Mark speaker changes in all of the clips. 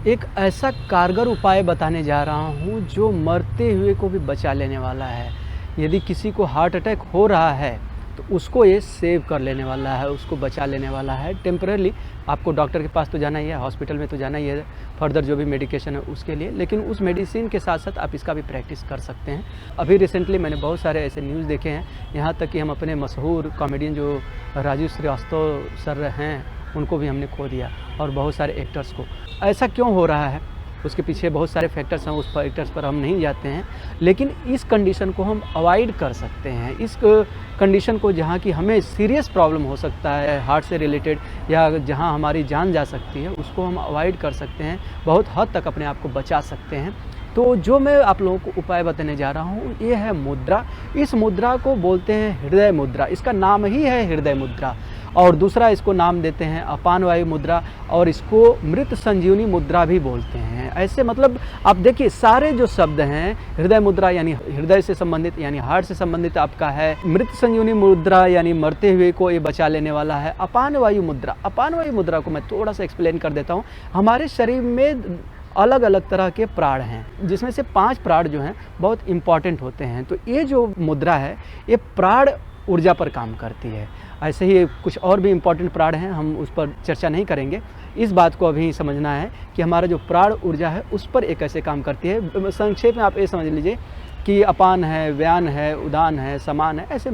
Speaker 1: एक ऐसा कारगर उपाय बताने जा रहा हूँ जो मरते हुए को भी बचा लेने वाला है। यदि किसी को हार्ट अटैक हो रहा है तो उसको ये सेव कर लेने वाला है, उसको बचा लेने वाला है। टेम्परेरी आपको डॉक्टर के पास तो जाना ही है, हॉस्पिटल में तो जाना ही है फर्दर जो भी मेडिकेशन है उसके लिए, लेकिन उस मेडिसिन के साथ साथ आप इसका भी प्रैक्टिस कर सकते हैं। अभी रिसेंटली मैंने बहुत सारे ऐसे न्यूज़ देखे हैं, यहाँ तक कि हम अपने मशहूर कॉमेडियन जो राजीव श्रीवास्तव सर हैं उनको भी हमने खो दिया, और बहुत सारे एक्टर्स को। ऐसा क्यों हो रहा है, उसके पीछे बहुत सारे फैक्टर्स हैं, उस फैक्टर्स पर हम नहीं जाते हैं, लेकिन इस कंडीशन को हम अवॉइड कर सकते हैं। इस कंडीशन को जहाँ की हमें सीरियस प्रॉब्लम हो सकता है हार्ट से रिलेटेड, या जहाँ हमारी जान जा सकती है, उसको हम अवॉइड कर सकते हैं, बहुत हद तक अपने आप को बचा सकते हैं। तो जो मैं आप लोगों को उपाय बताने जा रहा हूँ ये है मुद्रा। इस मुद्रा को बोलते हैं हृदय मुद्रा, इसका नाम ही है हृदय मुद्रा। और दूसरा इसको नाम देते हैं अपान वायु मुद्रा, और इसको मृत संजीवनी मुद्रा भी बोलते हैं। ऐसे मतलब आप देखिए सारे जो शब्द हैं, हृदय मुद्रा यानी हृदय से संबंधित यानी हार्ट से संबंधित आपका है, मृत संजीवनी मुद्रा यानी मरते हुए को ये बचा लेने वाला है, अपान वायु मुद्रा। अपान वायु मुद्रा को मैं थोड़ा सा एक्सप्लेन कर देता हूँ। हमारे शरीर में अलग अलग तरह के प्राण हैं, जिसमें से 5 प्राण जो हैं बहुत इम्पॉर्टेंट होते हैं। तो ये जो मुद्रा है ये प्राण ऊर्जा पर काम करती है। ऐसे ही कुछ और भी इम्पॉर्टेंट प्राण हैं, हम उस पर चर्चा नहीं करेंगे। इस बात को अभी समझना है कि हमारा जो प्राण ऊर्जा है उस पर एक कैसे काम करती है। संक्षेप में आप ये समझ लीजिए कि अपान है, व्यान है, उदान है, समान है, ऐसे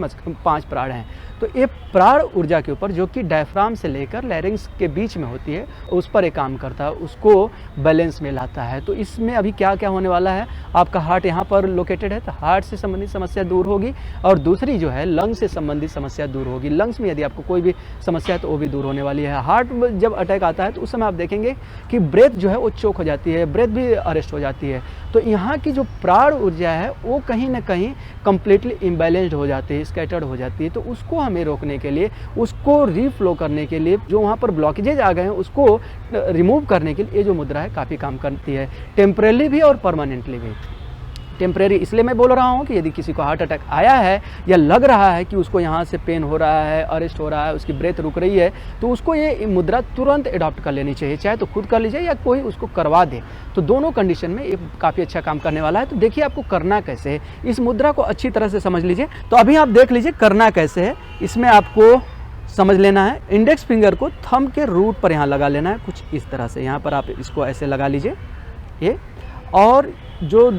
Speaker 1: 5 प्राण हैं। तो ये प्राण ऊर्जा के ऊपर जो कि डायफ्राम से लेकर लैरिंक्स के बीच में होती है उस पर एक काम करता है, उसको बैलेंस में लाता है। तो इसमें अभी क्या क्या होने वाला है, आपका हार्ट यहाँ पर लोकेटेड है तो हार्ट से संबंधित समस्या दूर होगी, और दूसरी जो है लंग से संबंधित समस्या दूर होगी। लंग्स में यदि आपको कोई भी समस्या है तो वो भी दूर होने वाली है। हार्ट में जब अटैक आता है तो उस समय आप देखेंगे कि ब्रेथ जो है वो चोक हो जाती है, ब्रेथ भी अरेस्ट हो जाती है। तो यहाँ की जो प्राण ऊर्जा है वो कहीं ना कहीं कम्प्लीटली इम्बैलेंस्ड हो जाती है, स्कैटर्ड हो जाती है। तो उसको हमें रोकने के लिए, उसको रीफ्लो करने के लिए, जो वहाँ पर ब्लॉकेजेज आ गए हैं उसको रिमूव करने के लिए ये जो मुद्रा है काफ़ी काम करती है, टेम्परेरी भी और परमानेंटली भी। टेम्परेरी इसलिए मैं बोल रहा हूँ कि यदि किसी को हार्ट अटैक आया है या लग रहा है कि उसको यहाँ से पेन हो रहा है, अरेस्ट हो रहा है, उसकी ब्रेथ रुक रही है, तो उसको ये मुद्रा तुरंत अडॉप्ट कर लेनी चाहिए, चाहे तो खुद कर लीजिए या कोई उसको करवा दे। तो दोनों कंडीशन में ये काफ़ी अच्छा काम करने वाला है। तो देखिए आपको करना कैसे है, इस मुद्रा को अच्छी तरह से समझ लीजिए। तो अभी आप देख लीजिए करना कैसे है। इसमें आपको समझ लेना है, इंडेक्स फिंगर को थंब के रूट पर यहाँ लगा लेना है, कुछ इस तरह से। यहाँ पर आप इसको ऐसे लगा लीजिए ये, और जो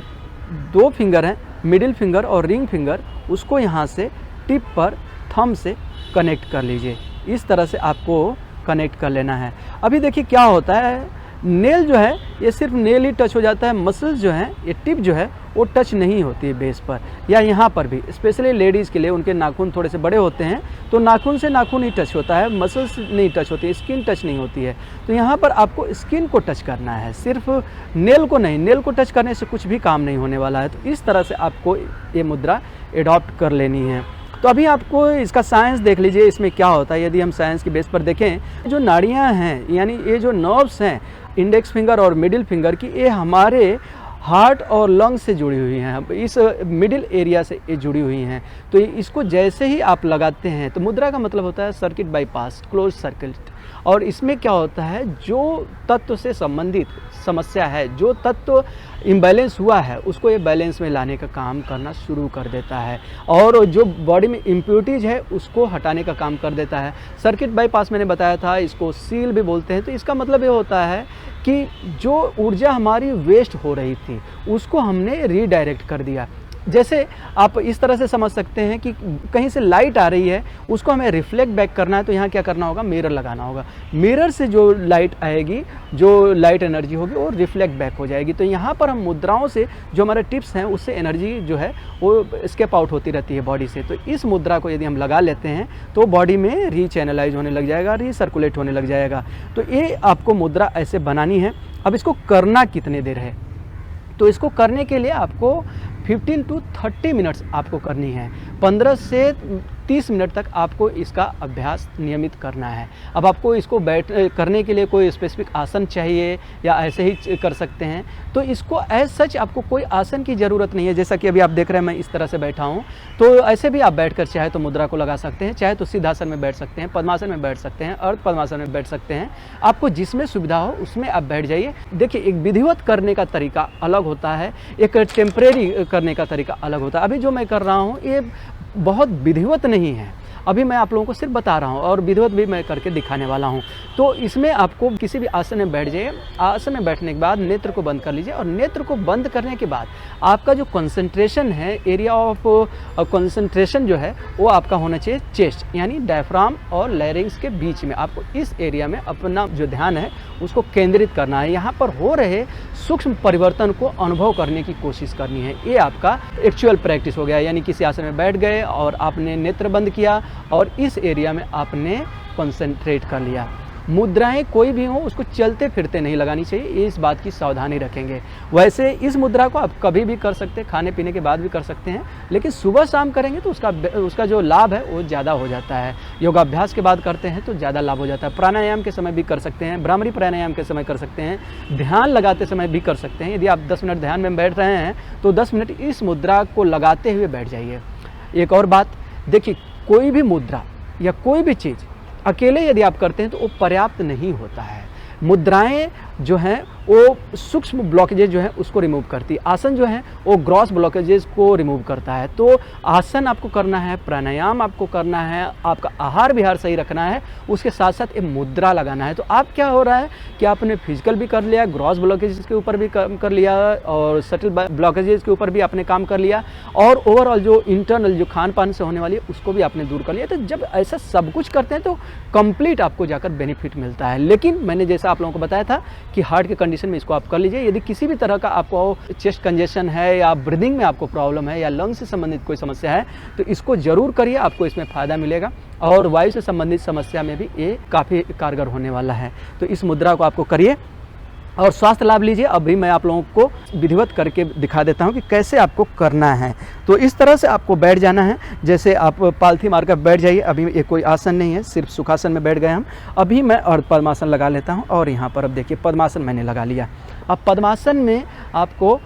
Speaker 1: 2 फिंगर हैं, मिडिल फिंगर और रिंग फिंगर, उसको यहाँ से टिप पर थंब से कनेक्ट कर लीजिए। इस तरह से आपको कनेक्ट कर लेना है। अभी देखिए क्या होता है, नेल जो है ये सिर्फ नेल ही टच हो जाता है, मसल्स जो हैं ये टिप जो है वो टच नहीं होती है बेस पर, या यहाँ पर भी स्पेशली लेडीज़ के लिए उनके नाखून थोड़े से बड़े होते हैं तो नाखून से नाखून ही टच होता है, मसल्स नहीं टच होती है, स्किन टच नहीं होती है। तो यहाँ पर आपको स्किन को टच करना है, सिर्फ नेल को नहीं। नेल को टच करने से कुछ भी काम नहीं होने वाला है। तो इस तरह से आपको ये मुद्रा एडॉप्ट कर लेनी है। तो अभी आपको इसका साइंस देख लीजिए, इसमें क्या होता है। यदि हम साइंस के बेस पर देखें, जो नाड़ियाँ हैं यानी ये जो नर्व्स हैं इंडेक्स फिंगर और मिडिल फिंगर की, ये हमारे हार्ट और लंग से जुड़ी हुई हैं, इस मिडिल एरिया से ये जुड़ी हुई हैं। तो इसको जैसे ही आप लगाते हैं तो मुद्रा का मतलब होता है सर्किट बाईपास, क्लोज सर्किट। और इसमें क्या होता है, जो तत्व से संबंधित समस्या है, जो तत्व इम्बैलेंस हुआ है, उसको ये बैलेंस में लाने का काम करना शुरू कर देता है, और जो बॉडी में इम्प्योरिटीज है उसको हटाने का काम कर देता है। सर्किट बाईपास मैंने बताया था, इसको सील भी बोलते हैं। तो इसका मतलब ये होता है कि जो ऊर्जा हमारी वेस्ट हो रही थी उसको हमने रीडायरेक्ट कर दिया। जैसे आप इस तरह से समझ सकते हैं कि कहीं से लाइट आ रही है, उसको हमें रिफ्लेक्ट बैक करना है, तो यहाँ क्या करना होगा, मिरर लगाना होगा। मिरर से जो लाइट आएगी, जो लाइट एनर्जी होगी वो रिफ्लेक्ट बैक हो जाएगी। तो यहाँ पर हम मुद्राओं से, जो हमारे टिप्स हैं, उससे एनर्जी जो है वो स्केप आउट होती रहती है बॉडी से। तो इस मुद्रा को यदि हम लगा लेते हैं तो बॉडी में रीचैनलाइज होने लग जाएगा, रीसर्कुलेट होने लग जाएगा। तो ये आपको मुद्रा ऐसे बनानी है। अब इसको करना कितने देर है, तो इसको करने के लिए आपको 15 to 30 मिनट्स आपको करनी है। 15 से 30 मिनट तक आपको इसका अभ्यास नियमित करना है। अब आपको इसको करने के लिए कोई स्पेसिफिक आसन चाहिए या ऐसे ही कर सकते हैं, तो इसको एज सच आपको कोई आसन की ज़रूरत नहीं है। जैसा कि अभी आप देख रहे हैं मैं इस तरह से बैठा हूँ, तो ऐसे भी आप बैठकर चाहे तो मुद्रा को लगा सकते हैं, चाहे तो सिद्धासन में बैठ सकते हैं, पद्मासन में बैठ सकते हैं, अर्ध पद्मासन में बैठ सकते हैं। आपको जिसमें सुविधा हो उसमें आप बैठ जाइए। देखिए, एक विधिवत करने का तरीका अलग होता है, एक टेम्परेरी करने का तरीका अलग होता है। अभी जो मैं कर रहा हूँ ये बहुत विधिवत नहीं है, अभी मैं आप लोगों को सिर्फ बता रहा हूँ और विधिवत भी मैं करके दिखाने वाला हूँ। तो इसमें आपको किसी भी आसन में बैठ जाइए। आसन में बैठने के बाद नेत्र को बंद कर लीजिए और नेत्र को बंद करने के बाद आपका जो कंसंट्रेशन है, एरिया ऑफ कंसंट्रेशन जो है वो आपका होना चाहिए चेस्ट यानी डायफ्राम और लैरिंग्स के बीच में। आपको इस एरिया में अपना जो ध्यान है उसको केंद्रित करना है। यहाँ पर हो रहे सूक्ष्म परिवर्तन को अनुभव करने की कोशिश करनी है। ये आपका एक्चुअल प्रैक्टिस हो गया, यानी किसी आसन में बैठ गए और आपने नेत्र बंद किया और इस एरिया में आपने कंसंट्रेट कर लिया। मुद्राएं कोई भी हो उसको चलते फिरते नहीं लगानी चाहिए, इस बात की सावधानी रखेंगे। वैसे इस मुद्रा को आप कभी भी कर सकते हैं, खाने पीने के बाद भी कर सकते हैं, लेकिन सुबह शाम करेंगे तो उसका जो लाभ है वो ज़्यादा हो जाता है। योगाभ्यास के बाद करते हैं तो ज़्यादा लाभ हो जाता है। प्राणायाम के समय भी कर सकते हैं, भ्रामरी प्राणायाम के समय कर सकते हैं, ध्यान लगाते समय भी कर सकते हैं। यदि आप 10 मिनट ध्यान में बैठ रहे हैं तो 10 मिनट इस मुद्रा को लगाते हुए बैठ जाइए। एक और बात देखिए, कोई भी मुद्रा या कोई भी चीज़ अकेले यदि आप करते हैं तो वो पर्याप्त नहीं होता है। मुद्राएं जो हैं वो सूक्ष्म ब्लॉकेजेज जो है उसको रिमूव करती है, आसन जो है वो ग्रॉस ब्लॉकेजेज को रिमूव करता है। तो आसन आपको करना है, प्राणायाम आपको करना है, आपका आहार विहार सही रखना है, उसके साथ साथ ये मुद्रा लगाना है। तो आप क्या हो रहा है कि आपने फिजिकल भी कर लिया, ग्रॉस ब्लॉकेजेस के ऊपर भी काम कर लिया और सटल ब्लॉकेजेस के ऊपर भी आपने काम कर लिया और ओवरऑल जो इंटरनल जो खान पान से होने वाली है उसको भी आपने दूर कर लिया। तो जब ऐसा सब कुछ करते हैं तो कंप्लीट आपको जाकर बेनिफिट मिलता है। लेकिन मैंने जैसा आप लोगों को बताया था कि हार्ट के कंडीशन में इसको आप कर लीजिए। यदि किसी भी तरह का आपको चेस्ट कंजेशन है या ब्रीदिंग में आपको प्रॉब्लम है या लंग से संबंधित कोई समस्या है तो इसको जरूर करिए, आपको इसमें फ़ायदा मिलेगा और वायु से संबंधित समस्या में भी ये काफ़ी कारगर होने वाला है। तो इस मुद्रा को आपको करिए और स्वास्थ्य लाभ लीजिए। अभी मैं आप लोगों को विधिवत करके दिखा देता हूं कि कैसे आपको करना है। तो इस तरह से आपको बैठ जाना है, जैसे आप पालथी मारकर बैठ जाइए। अभी ये कोई आसन नहीं है, सिर्फ सुखासन में बैठ गए हम। अभी मैं अर्ध पद्मासन लगा लेता हूं और यहाँ पर अब देखिए पद्मासन मैंने लगा लिया। अब पद्मासन में आपको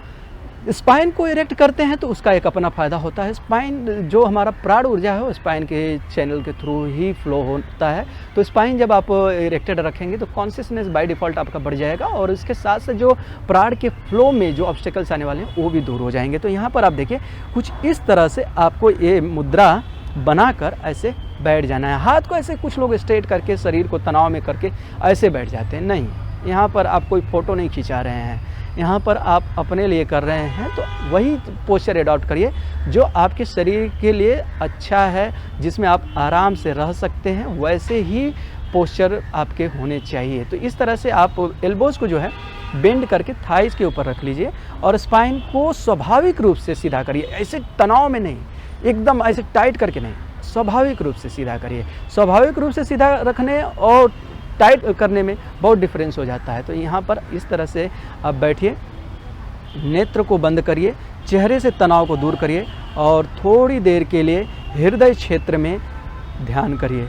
Speaker 1: स्पाइन को इरेक्ट करते हैं तो उसका एक अपना फ़ायदा होता है। स्पाइन जो हमारा प्राण ऊर्जा है वो स्पाइन के चैनल के थ्रू ही फ्लो होता है। तो स्पाइन जब आप इरेक्टेड रखेंगे तो कॉन्शियसनेस बाय डिफ़ॉल्ट आपका बढ़ जाएगा और इसके साथ साथ जो प्राण के फ्लो में जो ऑब्स्टेकल्स आने वाले हैं वो भी दूर हो जाएंगे। तो यहाँ पर आप देखिए कुछ इस तरह से आपको ये मुद्रा बनाकर ऐसे बैठ जाना है। हाथ को ऐसे कुछ लोग स्ट्रेट करके शरीर को तनाव में करके ऐसे बैठ जाते हैं, नहीं, यहाँ पर आप कोई फ़ोटो नहीं खिंचा रहे हैं, यहाँ पर आप अपने लिए कर रहे हैं। तो वही पोस्चर एडॉप्ट करिए जो आपके शरीर के लिए अच्छा है, जिसमें आप आराम से रह सकते हैं, वैसे ही पोस्चर आपके होने चाहिए। तो इस तरह से आप एल्बोज़ को जो है बेंड करके थाइस के ऊपर रख लीजिए और स्पाइन को स्वाभाविक रूप से सीधा करिए, ऐसे तनाव में नहीं, एकदम ऐसे टाइट करके नहीं, स्वाभाविक रूप से सीधा करिए। स्वाभाविक रूप से सीधा रखने और टाइट करने में बहुत डिफरेंस हो जाता है। तो यहाँ पर इस तरह से आप बैठिए, नेत्र को बंद करिए, चेहरे से तनाव को दूर करिए और थोड़ी देर के लिए हृदय क्षेत्र में ध्यान करिए।